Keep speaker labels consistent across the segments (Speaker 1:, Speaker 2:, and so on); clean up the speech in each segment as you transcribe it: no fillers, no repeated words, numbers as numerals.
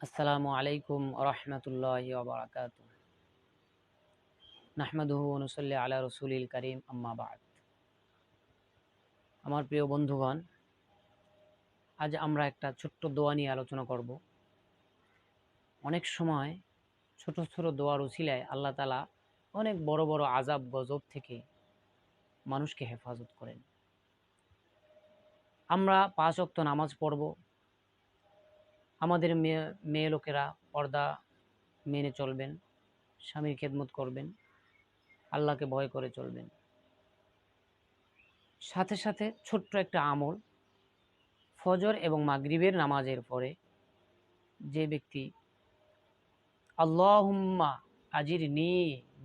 Speaker 1: আসসালামু আলাইকুম রহমতুল্লাহি ওয়া বারাকাতুহু। নাহমাদুহু ওয়া নুসাল্লি আলা রাসূলিল কারীম, আম্মা বা'দ। আমার প্রিয় বন্ধুগণ, আজ আমরা একটা ছোট্ট দোয়া নিয়ে আলোচনা করব। অনেক সময় ছোট ছোট দোয়ার উছিলায় আল্লাহ তাআলা অনেক বড় বড় আযাব গজব থেকে মানুষকে হেফাজত করেন। আমরা ৫ ওয়াক্ত নামাজ পড়ব। আমাদের মেয়ে লোকেরা পর্দা মেনে চলবেন, স্বামীর খেদমত করবেন, আল্লাহকে ভয় করে চলবেন। সাথে সাথে ছোট্ট একটা আমল, ফজর এবং মাগরিবের নামাজের পরে যে ব্যক্তি আল্লাহুম্মা আজিরনি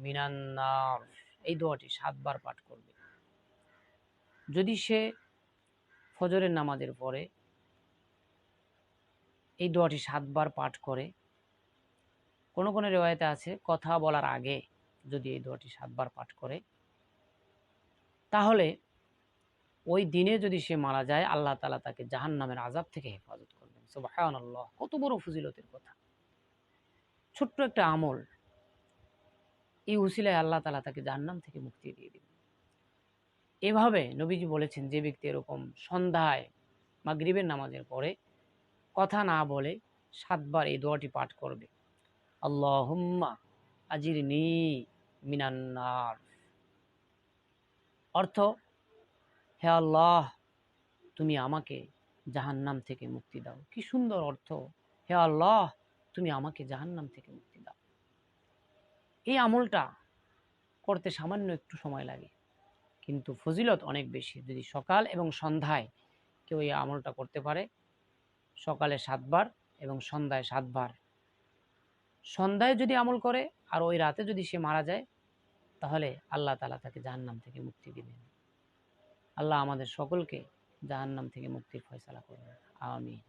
Speaker 1: মিনান নার এই দোয়াটি ৭ বার পাঠ করবে। যদি সে ফজরের নামাজের পরে এই দোয়াটি ৭ বার পাঠ করে, কোন কোন রিওয়ায়াতে আছে কথা বলার আগে যদি এই দোয়াটি ৭ বার পাঠ করে, তাহলে ওই দিনে যদি সে মারা যায় আল্লাহ তাআলা তাকে জাহান্নামের আযাব থেকে হেফাজত করবেন। সুবহানাল্লাহ! কত বড় ফজিলতের কথা। ছোট্ট একটা আমল, এই উসিলায় আল্লাহ তাআলা তাকে জাহান্নাম থেকে মুক্তি দিয়ে দিবেন। এভাবে নবীজি বলেছেন, যে ব্যক্তি এরকম সন্ধ্যায় মাগরিবের নামাজের পরে কথা না বলে ৭ বার এই দোয়াটি পাঠ করবে, আল্লাহুম্মা আজিরনি মিনান নার, অর্থ, হে আল্লাহ তুমি আমাকে জাহান্নাম থেকে মুক্তি দাও। কি সুন্দর অর্থ! হে আল্লাহ তুমি আমাকে জাহান্নাম থেকে মুক্তি দাও। এই আমলটা করতে সামান্য একটু সময় লাগে, কিন্তু ফজিলত অনেক বেশি। যদি সকাল এবং সন্ধ্যায় কেউ এই আমলটা করতে পারে, সকালে ৭ বার এবং সন্ধ্যায় ৭ বার, সন্ধ্যায় যদি আমল করে আর ওই রাতে যদি সে মারা যায়, তাহলে আল্লাহ তাআলা তাকে জাহান্নাম থেকে মুক্তি দিবেন। আল্লাহ আমাদের সকলকে জাহান্নাম থেকে মুক্তির ফয়সালা করুন। আমিন।